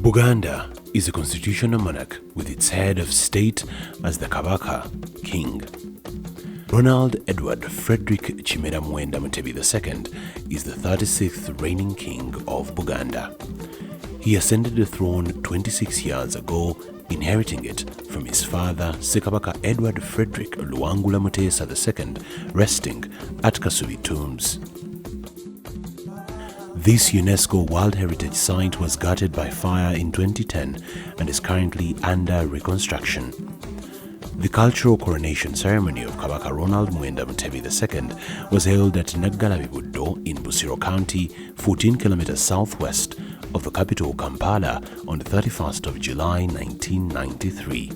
Buganda is a constitutional monarch with its head of state as the Kabaka, king. Ronald Edward Frederick Chimera Mwenda Mutebi II is the 36th reigning king of Buganda. He ascended the throne 26 years ago, inheriting it from his father Ssekabaka Edward Frederick Luwangula Mutesa II, resting at Kasubi Tombs. This UNESCO World Heritage Site was gutted by fire in 2010 and is currently under reconstruction. The cultural coronation ceremony of Kabaka Ronald Mwenda Mutebi II was held at Naggalabibuddo in Busiro County, 14 kilometers southwest of the capital Kampala on the 31st of July 1993.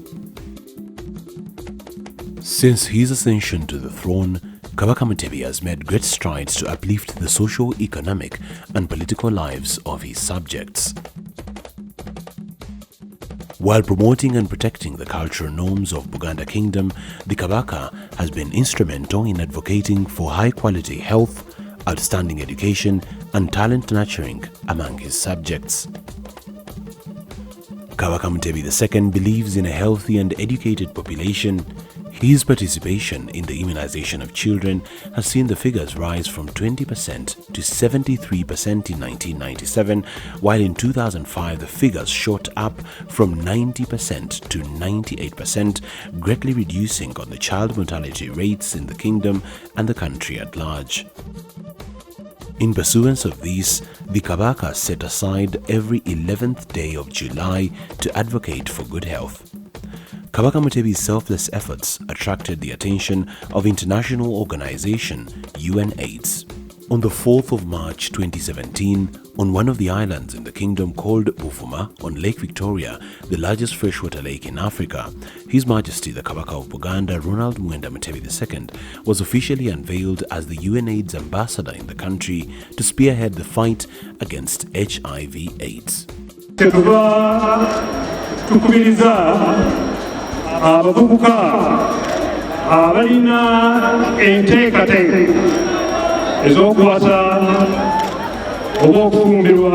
Since his ascension to the throne, Kabaka Mutebi has made great strides to uplift the social, economic and political lives of his subjects. While promoting and protecting the cultural norms of Buganda Kingdom, the Kabaka has been instrumental in advocating for high-quality health, outstanding education and talent nurturing among his subjects. Kabaka Mutebi II believes in a healthy and educated population. His participation in the immunization of children has seen the figures rise from 20% to 73% in 1997, while in 2005 the figures shot up from 90% to 98%, greatly reducing on the child mortality rates in the kingdom and the country at large. In pursuance of this, the Kabaka set aside every 11th day of July to advocate for good health. Kabaka Mutebi's selfless efforts attracted the attention of international organization UNAIDS. On the 4th of March 2017, on one of the islands in the kingdom called Buvuma on Lake Victoria, the largest freshwater lake in Africa, His Majesty the Kabaka of Buganda, Ronald Mwenda Mutebi II, was officially unveiled as the UNAIDS ambassador in the country to spearhead the fight against HIV/AIDS. Abavubuka abalina enteekateeka ez'okuwasa oba okufumbirwa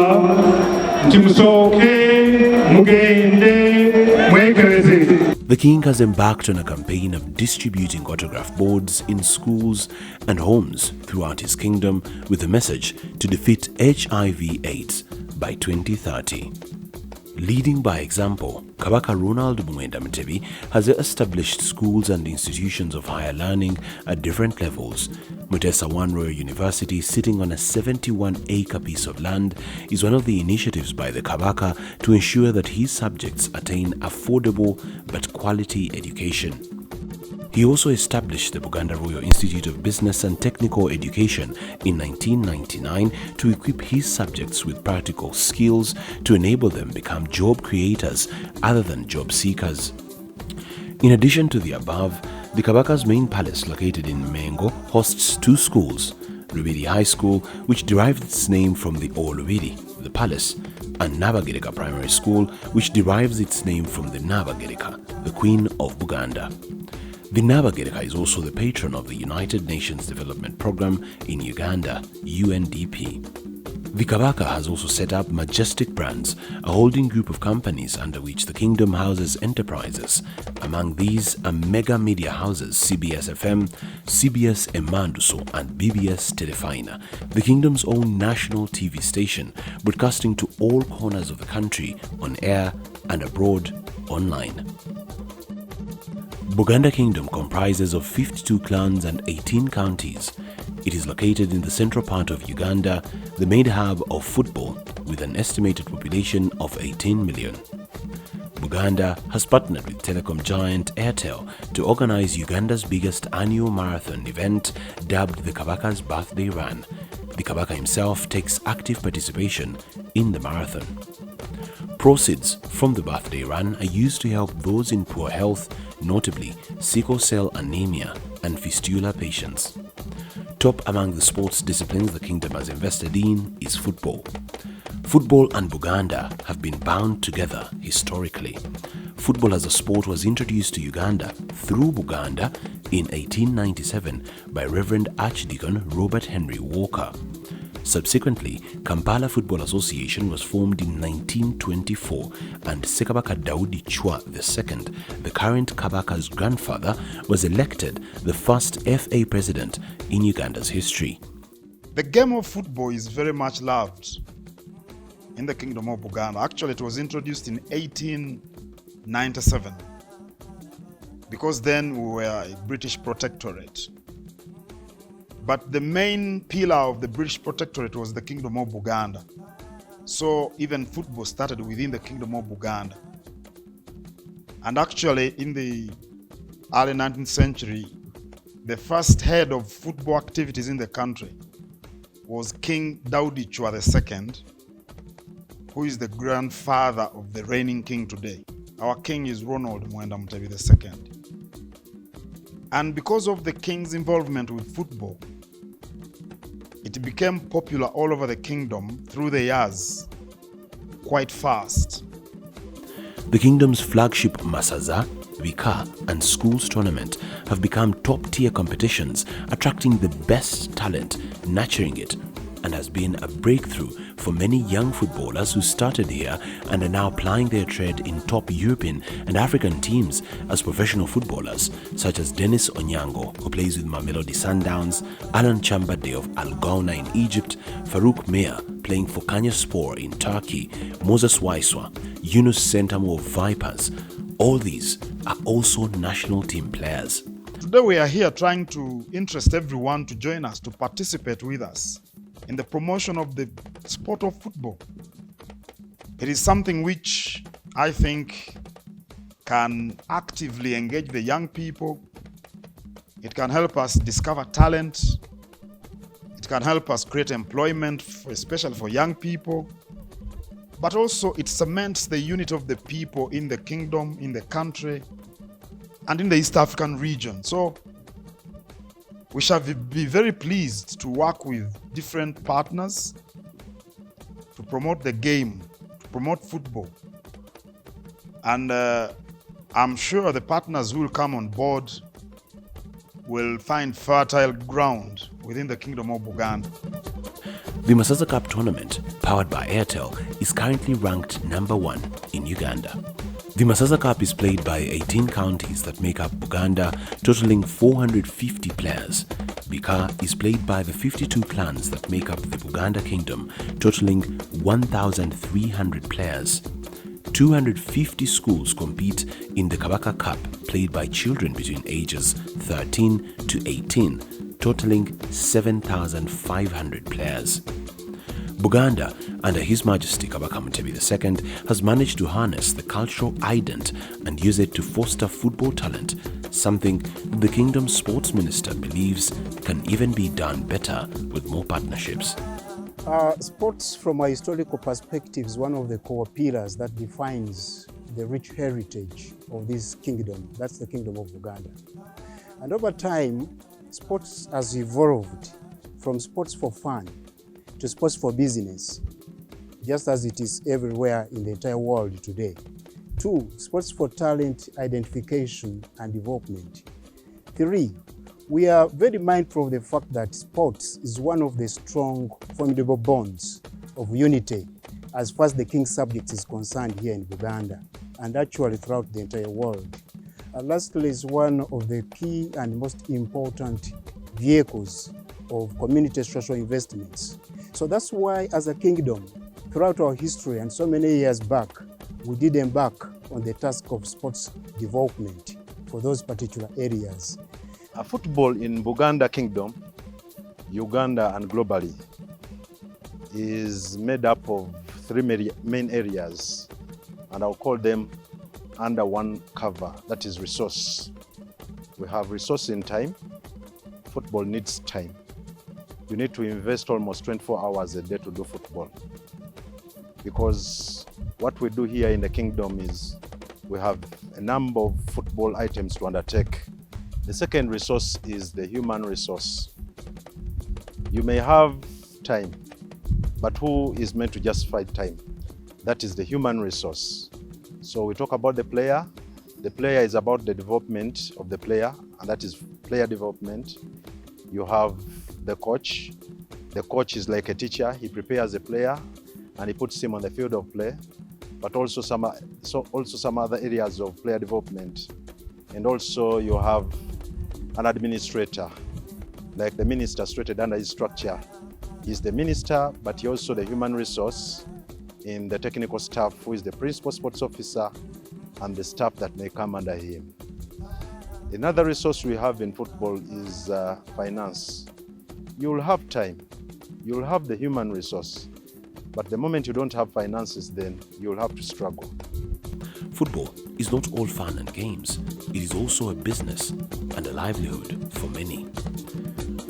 nti musooke mugende mwekebeze. The king has embarked on a campaign of distributing autograph boards in schools and homes throughout his kingdom with a message to defeat HIV/AIDS by 2030. Leading by example, Kabaka Ronald Mwenda Mutebi has established schools and institutions of higher learning at different levels. Mutesa One Royal University, sitting on a 71-acre piece of land, is one of the initiatives by the Kabaka to ensure that his subjects attain affordable but quality education. He also established the Buganda Royal Institute of Business and Technical Education in 1999 to equip his subjects with practical skills to enable them become job creators other than job seekers. In addition to the above, the Kabaka's main palace located in Mengo hosts two schools, Lubiri High School, which derived its name from the Olubiri, the palace, and Nabagereka Primary School, which derives its name from the Nabagereka, the Queen of Buganda. The Nabagereka is also the patron of the United Nations Development Programme in Uganda, UNDP. The Kabaka has also set up Majestic Brands, a holding group of companies under which the kingdom houses enterprises. Among these are mega media houses CBS FM, CBS Emanduso and BBS Telefaina, the kingdom's own national TV station, broadcasting to all corners of the country on air and abroad online. Buganda Kingdom comprises of 52 clans and 18 counties. It is located in the central part of Uganda, the main hub of football, with an estimated population of 18 million. Buganda has partnered with telecom giant Airtel to organize Uganda's biggest annual marathon event, dubbed the Kabaka's Birthday Run. The Kabaka himself takes active participation in the marathon. Proceeds from the birthday run are used to help those in poor health, notably sickle cell anemia and fistula patients. Top among the sports disciplines the kingdom has invested in is football. Football and Buganda have been bound together historically. Football as a sport was introduced to Uganda through Buganda in 1897 by Reverend Archdeacon Robert Henry Walker. Subsequently, Kampala Football Association was formed in 1924 and Sekabaka Daudi Chwa II, the current Kabaka's grandfather, was elected the first FA president in Uganda's history. The game of football is very much loved in the Kingdom of Buganda. Actually, it was introduced in 1897 because then we were a British protectorate. But the main pillar of the British protectorate was the Kingdom of Buganda. So even football started within the Kingdom of Buganda. And actually, in the early 19th century, the first head of football activities in the country was King Daudi Chwa II, who is the grandfather of the reigning king today. Our king is Ronald Mwenda Mutebi II. And because of the king's involvement with football, it became popular all over the kingdom through the years quite fast. The kingdom's flagship Masaza, Vika and schools tournament have become top-tier competitions, attracting the best talent, nurturing it, and has been a breakthrough for many young footballers who started here and are now plying their trade in top European and African teams as professional footballers, such as Dennis Onyango, who plays with Mamelodi Sundowns, Alan Chambade of Al Ghawna in Egypt, Farouk Mea playing for Kanyaspor in Turkey, Moses Waiswa, Yunus Sentamu of Vipers. All these are also national team players. Today we are here trying to interest everyone to join us, to participate with us in the promotion of the sport of football. It is something which I think can actively engage the young people. It can help us discover talent. It can help us create employment, especially for young people. But also it cements the unity of the people in the kingdom, in the country, and in the East African region. So we shall be very pleased to work with different partners to promote the game, to promote football. And I'm sure the partners who will come on board will find fertile ground within the Kingdom of Buganda. The Masaza Cup tournament, powered by Airtel, is currently ranked number 1 in Uganda. The Masaza Cup is played by 18 counties that make up Buganda, totaling 450 players. Bika is played by the 52 clans that make up the Buganda Kingdom, totaling 1,300 players. 250 schools compete in the Kabaka Cup, played by children between ages 13 to 18, totaling 7,500 players. Buganda, under His Majesty Kabaka Mutebi II, has managed to harness the cultural ident and use it to foster football talent, something the Kingdom's Sports Minister believes can even be done better with more partnerships. Sports, from a historical perspective, is one of the core pillars that defines the rich heritage of this kingdom. That's the Kingdom of Buganda. And over time, sports has evolved from sports for fun to sports for business, just as it is everywhere in the entire world today. 2, sports for talent identification and development. 3, we are very mindful of the fact that sports is one of the strong, formidable bonds of unity as far as the king's subjects is concerned here in Buganda and actually throughout the entire world. And lastly, is one of the key and most important vehicles of community social investments. So that's why, as a kingdom, throughout our history and so many years back, we did embark on the task of sports development for those particular areas. Football in Buganda Kingdom, Uganda and globally is made up of 3 main areas, and I'll call them under one cover, that is resource. We have resource in time. Football needs time. You need to invest almost 24 hours a day to do football. Because what we do here in the kingdom is we have a number of football items to undertake. The second resource is the human resource. You may have time, but who is meant to justify time? That is the human resource. So we talk about the player. The player is about the development of the player, and that is player development. You have the coach. The coach is like a teacher. He prepares a player and he puts him on the field of play, but also some other areas of player development. And also you have an administrator, like the minister stated under his structure. He's the minister, but he also the human resource in the technical staff, who is the principal sports officer, and the staff that may come under him. Another resource we have in football is finance. You'll have time, you'll have the human resource, but the moment you don't have finances, then you'll have to struggle. Football is not all fun and games. It is also a business and a livelihood for many.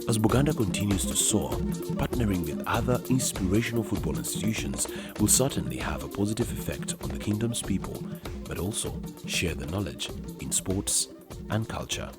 As Buganda continues to soar, partnering with other inspirational football institutions will certainly have a positive effect on the kingdom's people, but also share the knowledge in sports and culture.